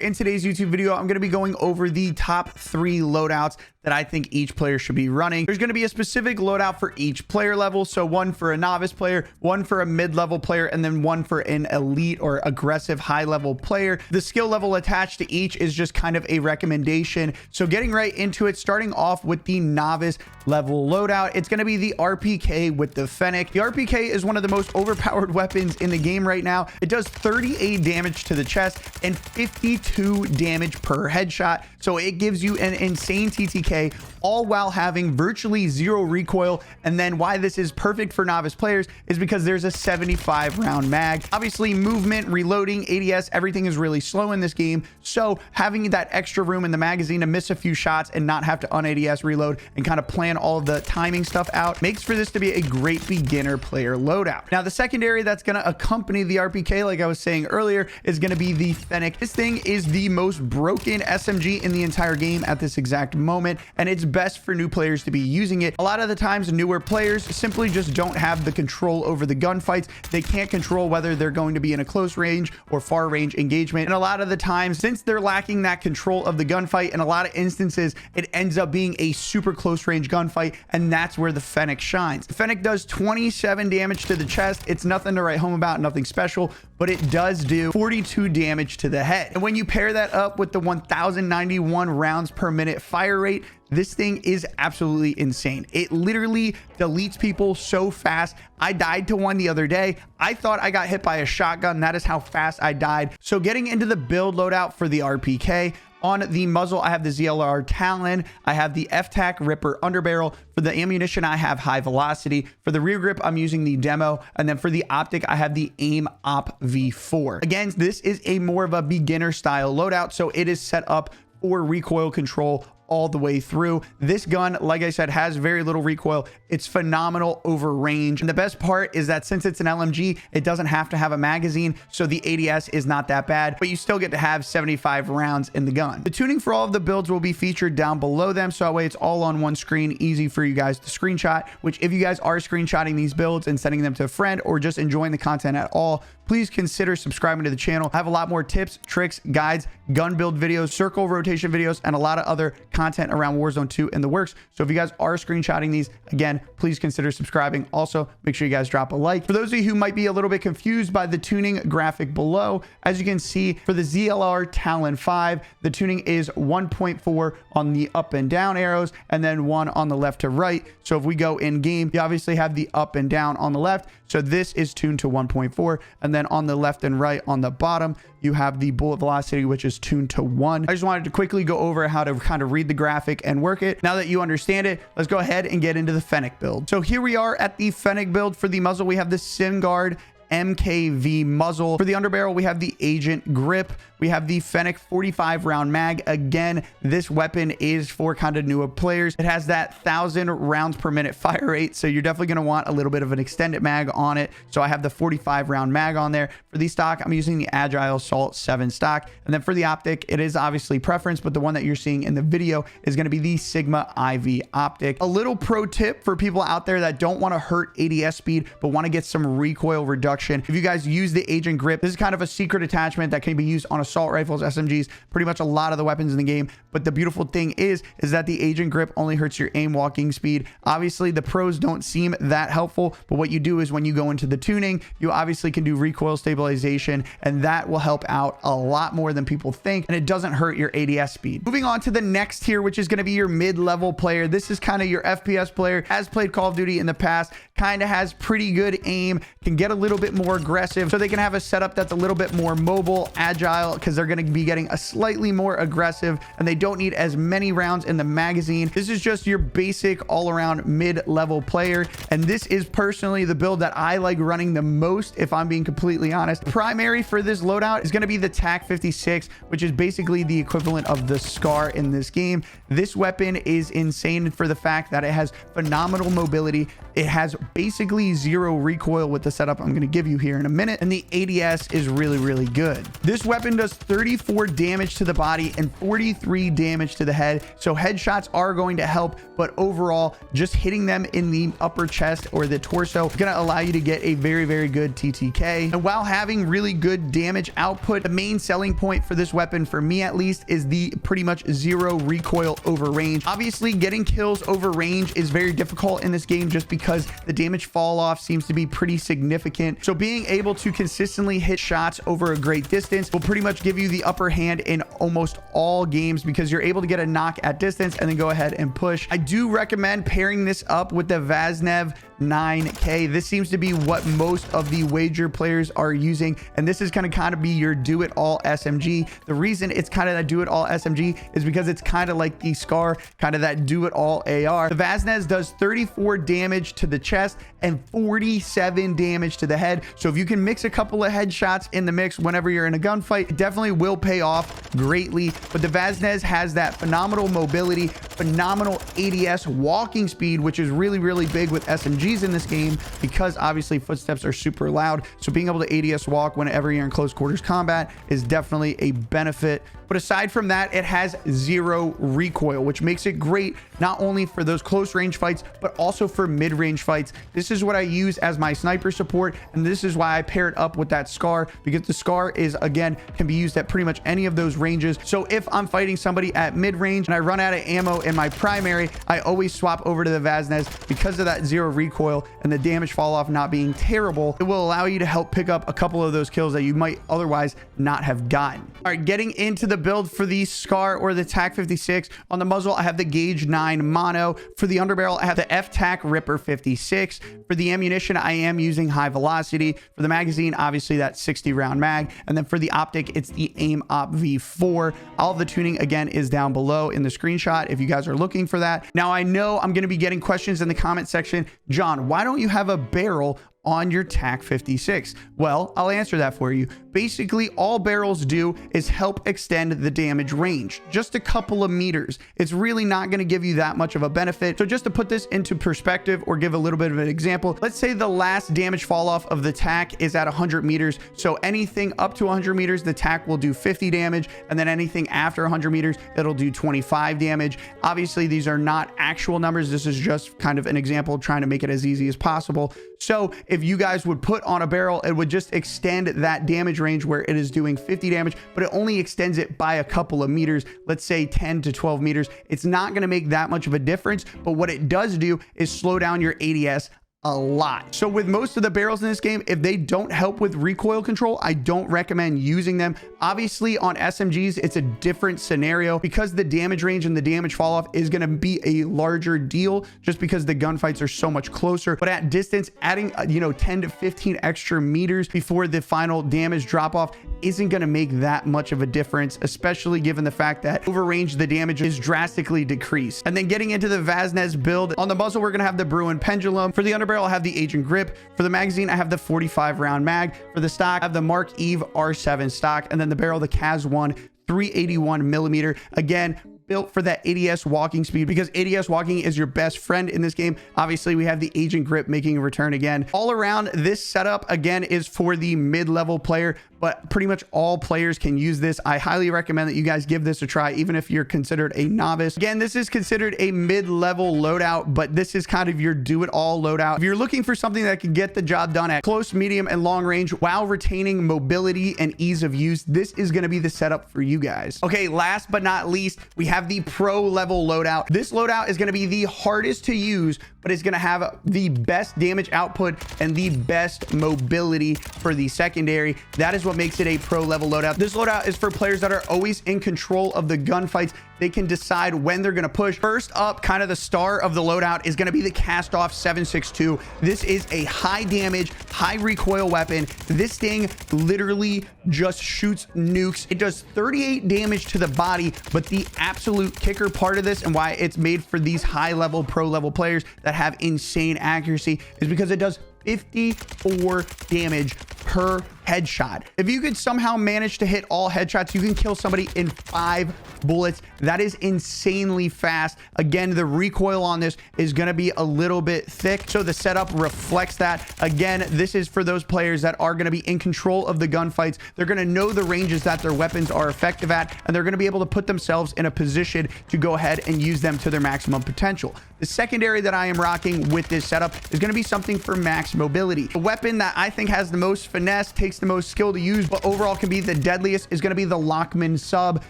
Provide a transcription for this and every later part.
in today's YouTube video, I'm going to be going over the top 3 loadouts that I think each player should be running. There's going to be a specific loadout for each player level. So one for a novice player, one for a mid-level player, and then one for an elite or aggressive high-level player. The skill level attached to each is just kind of a recommendation. So getting right into it, starting off with the novice level loadout, it's going to be the RPK with the fennec. The RPK is one of the most overpowered weapons in the game right now. It does 38 damage to the chest and 52 damage per headshot. So it gives you an insane TTK, all while having virtually 0 recoil. And then why this is perfect for novice players is because there's a 75 round mag. Obviously, movement, reloading, ADS, everything is really slow in this game. So having that extra room in the magazine to miss a few shots and not have to un-ADS reload and kind of plan all of the timing stuff out makes for this to be a great beginner player loadout. Now, the secondary that's going to accompany the RPK, like I was saying earlier, is going to be the fennec. This thing is the most broken SMG in the entire game at this exact moment, and it's best for new players to be using it. A lot of the times, newer players simply just don't have the control over the gunfights. They can't control whether they're going to be in a close range or far range engagement. And a lot of the times, since they're lacking that control of the gunfight, in a lot of instances, it ends up being a super close range gunfight, and that's where the fennec shines. The fennec does 27 damage to the chest. It's nothing to write home about, nothing special, but it does do 42 damage to the head. And when you pair that up with the 1091 rounds per minute fire rate, this thing is absolutely insane. It literally deletes people so fast. I died to one the other day. I thought I got hit by a shotgun. That is how fast I died. So getting into the build loadout for the RPK, on the muzzle, I have the ZLR Talon. I have the F-Tac Ripper Underbarrel. For the ammunition, I have High Velocity. For the rear grip, I'm using the Demo. And then for the optic, I have the Aim Op V4. Again, this is a more of a beginner style loadout, so it is set up for recoil control all the way through. This gun, like I said, has very little recoil. It's phenomenal over range. And the best part is that since it's an LMG, it doesn't have to have a magazine, so the ADS is not that bad, but you still get to have 75 rounds in the gun. The tuning for all of the builds will be featured down below them, so that way it's all on one screen, easy for you guys to screenshot, which if you guys are screenshotting these builds and sending them to a friend or just enjoying the content at all, please consider subscribing to the channel. I have a lot more tips, tricks, guides, gun build videos, circle rotation videos, and a lot of other content around Warzone 2 in the works. So if you guys are screenshotting these, again, please consider subscribing. Also, make sure you guys drop a like. For those of you who might be a little bit confused by the tuning graphic below, as you can see, for the ZLR Talon 5, the tuning is 1.4 on the up and down arrows, and then 1 on the left to right. So if we go in game, you obviously have the up and down on the left. So this is tuned to 1.4, and then on the left and right on the bottom, you have the bullet velocity, which is tuned to 1. I just wanted to quickly go over how to kind of read the graphic and work it. Now that you understand it, let's go ahead and get into the fennec build. So here we are at the fennec build. For the muzzle, we have the SimGuard MKV muzzle. For the underbarrel, we have the Agent grip. We have the fennec 45 round mag. Again, this weapon is for kind of newer players. It has that 1,000 rounds per minute fire rate, so you're definitely going to want a little bit of an extended mag on it. So I have the 45 round mag on there. For the stock, I'm using the Agile Assault 7 stock. And then for the optic, it is obviously preference, but the one that you're seeing in the video is going to be the Sigma IV optic. A little pro tip for people out there that don't want to hurt ADS speed but want to get some recoil reduction: if you guys use the Agent grip, this is kind of a secret attachment that can be used on assault rifles, SMGs, pretty much a lot of the weapons in the game. But the beautiful thing is that the Agent grip only hurts your aim walking speed. Obviously, the pros don't seem that helpful, but what you do is when you go into the tuning, you obviously can do recoil stabilization, and that will help out a lot more than people think, and it doesn't hurt your ADS speed. Moving on to the next tier, which is going to be your mid-level player. This is kind of your FPS player, has played Call of Duty in the past, kind of has pretty good aim, can get a little bit more aggressive, so they can have a setup that's a little bit more mobile, agile, because they're going to be getting a slightly more aggressive, and they don't need as many rounds in the magazine. This is just your basic all-around mid-level player, and this is personally the build that I like running the most, if I'm being completely honest. Primary for this loadout is going to be the TAC 56, which is basically the equivalent of the SCAR in this game. This weapon is insane for the fact that it has phenomenal mobility. It has basically 0 recoil with the setup I'm going to give you here in a minute, and the ADS is really, really good. This weapon does does 34 damage to the body and 43 damage to the head. So headshots are going to help, but overall, just hitting them in the upper chest or the torso is going to allow you to get a very, very good TTK. And while having really good damage output, the main selling point for this weapon, for me at least, is the pretty much zero recoil over range. Obviously, getting kills over range is very difficult in this game just because the damage fall off seems to be pretty significant. So being able to consistently hit shots over a great distance will pretty much give you the upper hand in almost all games because you're able to get a knock at distance and then go ahead and push. I do recommend pairing this up with the Vaznev 9K. This seems to be what most of the wager players are using, and this is going to kind of be your do-it-all SMG. The reason it's kind of that do-it-all SMG is because it's kind of like the Scar, kind of that do-it-all AR. The Vaznev does 34 damage to the chest and 47 damage to the head. So if you can mix a couple of headshots in the mix whenever you're in a gunfight, it definitely will pay off greatly. But the Vaznev has that phenomenal mobility, phenomenal ADS walking speed, which is really, really big with SMGs in this game because obviously footsteps are super loud. So being able to ADS walk whenever you're in close quarters combat is definitely a benefit. But aside from that, it has zero recoil, which makes it great not only for those close range fights, but also for mid-range fights. This is what I use as my sniper support, and this is why I pair it up with that Scar, because the Scar is, again, can be used at pretty much any of those ranges. So if I'm fighting somebody at mid-range and I run out of ammo in my primary, I always swap over to the Vaznev because of that zero recoil and the damage fall off not being terrible. It will allow you to help pick up a couple of those kills that you might otherwise not have gotten. All right, getting into the build for the Scar or the TAC 56. On the muzzle, I have the Gauge 9 Mono. For the underbarrel, I have the F-TAC Ripper 56. For the ammunition, I am using high velocity. For the magazine, obviously that 60 round mag. And then for the optic, it's the AIM Op V4. All of the tuning, again, is down below in the screenshot if you guys are looking for that. Now, I know I'm going to be getting questions in the comment section. John, why don't you have a barrel on your TAC 56? Well, I'll answer that for you. Basically, all barrels do is help extend the damage range just a couple of meters. It's really not going to give you that much of a benefit. So just to put this into perspective or give a little bit of an example, let's say the last damage fall off of the TAC is at 100 meters. So anything up to 100 meters, the TAC will do 50 damage. And then anything after 100 meters, it'll do 25 damage. Obviously, these are not actual numbers. This is just kind of an example trying to make it as easy as possible. So if you guys would put on a barrel, it would just extend that damage range where it is doing 50 damage, but it only extends it by a couple of meters, let's say 10 to 12 meters. It's not going to make that much of a difference, but what it does do is slow down your ADS a lot. So with most of the barrels in this game, if they don't help with recoil control, I don't recommend using them. Obviously on SMGs, it's a different scenario because the damage range and the damage fall off is going to be a larger deal just because the gunfights are so much closer. But at distance, adding 10 to 15 extra meters before the final damage drop off isn't going to make that much of a difference, especially given the fact that over range, the damage is drastically decreased. And then getting into the Vaznev build, on the muzzle, we're going to have the Bruin Pendulum. For the underbarrel, I have the Agent Grip. For the magazine, I have the 45 round mag. For the stock, I have the Mark Eve R7 stock. And then the barrel, the Kaz 1 381 millimeter. Again, built for that ADS walking speed because ADS walking is your best friend in this game. Obviously, we have the Agent Grip making a return again. All around, this setup, again, is for the mid-level player, but pretty much all players can use this. I highly recommend that you guys give this a try, even if you're considered a novice. Again, this is considered a mid-level loadout, but this is kind of your do-it-all loadout. If you're looking for something that can get the job done at close, medium, and long range while retaining mobility and ease of use, this is going to be the setup for you guys. Okay, last but not least, we have the pro level loadout. This loadout is going to be the hardest to use, but it's going to have the best damage output and the best mobility for the secondary. That is what makes it a pro level loadout. This loadout is for players that are always in control of the gunfights. They can decide when they're going to push. First up, kind of the star of the loadout is going to be the Cast Off 7.62. This is a high damage, high recoil weapon. This thing literally just shoots nukes. It does 38 damage to the body, but the absolute kicker part of this and why it's made for these high level, pro level players that have insane accuracy is because it does 54 damage per headshot. If you could somehow manage to hit all headshots, you can kill somebody in 5 bullets. That is insanely fast. Again, the recoil on this is going to be a little bit thick, so the setup reflects that. Again, this is for those players that are going to be in control of the gunfights. They're going to know the ranges that their weapons are effective at, and they're going to be able to put themselves in a position to go ahead and use them to their maximum potential. The secondary that I am rocking with this setup is going to be something for max mobility. A weapon that I think has the most finesse, takes the most skill to use, but overall can be the deadliest is going to be the Lockman sub.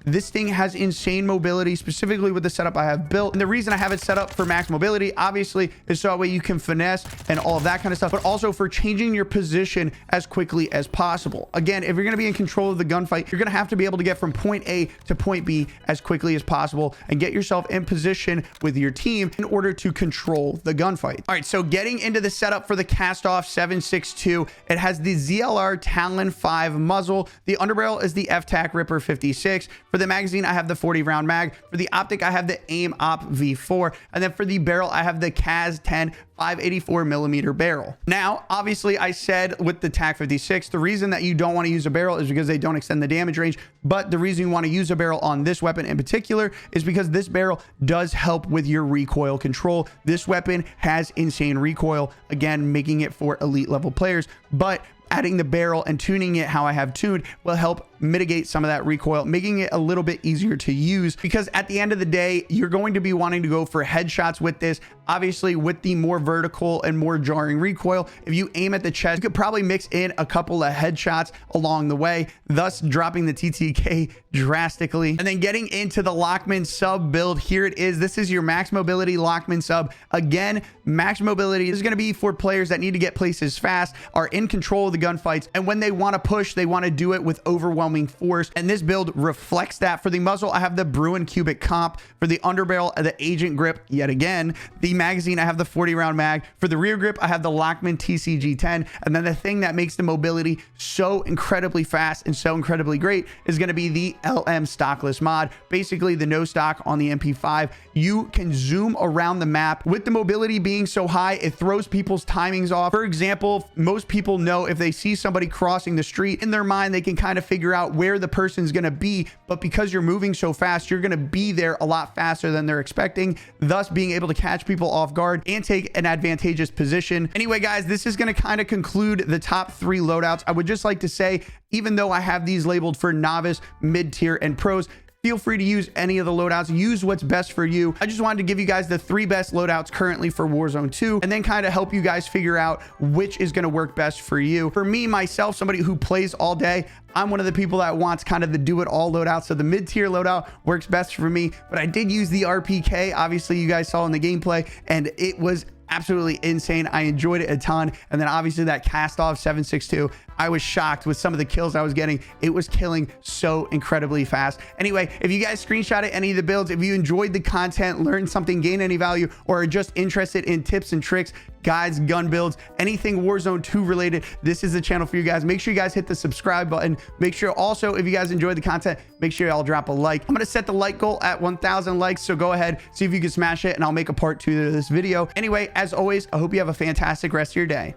This thing has insane mobility, specifically with the setup I have built. And the reason I have it set up for max mobility, obviously, is so that way you can finesse and all of that kind of stuff, but also for changing your position as quickly as possible. Again, if you're going to be in control of the gunfight, you're going to have to be able to get from point A to point B as quickly as possible and get yourself in position with your team in order to control the gunfight. All right, so getting into the setup for the Cast-Off 7.62, it has the ZLR Talon 5 muzzle. The underbarrel is the FTAC Ripper 56. For the magazine, I have the 40 round mag. For the optic, I have the AIM Op V4. And then for the barrel, I have the CAS 10 584 millimeter barrel. Now, obviously, I said with the TAC 56, the reason that you don't want to use a barrel is because they don't extend the damage range. But the reason you want to use a barrel on this weapon in particular is because this barrel does help with your recoil control. This weapon has insane recoil, again, making it for elite level players. But adding the barrel and tuning it how I have tuned will help mitigate some of that recoil, making it a little bit easier to use, because at the end of the day, you're going to be wanting to go for headshots with this. Obviously, with the more vertical and more jarring recoil, if you aim at the chest, you could probably mix in a couple of headshots along the way, thus dropping the TTK drastically. And then getting into the Lockman sub build, here it is. This is your max mobility Lockman sub. Again, max mobility is going to be for players that need to get places fast, are in control of the gunfights, and when they want to push, they want to do it with overwhelming force, and this build reflects that. For the muzzle, I have the Bruin Cubic Comp. For the underbarrel, the Agent Grip, yet again. The magazine, I have the 40 round mag. For the rear grip, I have the Lockman TCG 10. And then the thing that makes the mobility so incredibly fast and so incredibly great is going to be the LM stockless mod, basically the no stock on the MP5. You can zoom around the map. With the mobility being so high, it throws people's timings off. For example, most people know if they see somebody crossing the street, in their mind, they can kind of figure out where the person's going to be, but because you're moving so fast, you're going to be there a lot faster than they're expecting, thus being able to catch people off guard and take an advantageous position. Anyway, guys, this is going to kind of conclude the top 3 loadouts. I would just like to say, even though I have these labeled for novice, mid-tier, and pros, feel free to use any of the loadouts. Use what's best for you. I just wanted to give you guys the 3 best loadouts currently for Warzone 2, and then kind of help you guys figure out which is going to work best for you. For me, myself, somebody who plays all day, I'm one of the people that wants kind of the do-it-all loadout. So the mid-tier loadout works best for me, but I did use the RPK. Obviously, you guys saw in the gameplay, and it was absolutely insane. I enjoyed it a ton. And then obviously that Cast-Off 7.62, I was shocked with some of the kills I was getting. It was killing so incredibly fast. Anyway, if you guys screenshotted any of the builds, if you enjoyed the content, learned something, gained any value, or are just interested in tips and tricks, guides, gun builds, anything Warzone 2 related, this is the channel for you guys. Make sure you guys hit the subscribe button. Make sure also, if you guys enjoyed the content, make sure y'all drop a like. I'm going to set the like goal at 1,000 likes. So go ahead, see if you can smash it, and I'll make a part 2 to this video. Anyway, as always, I hope you have a fantastic rest of your day.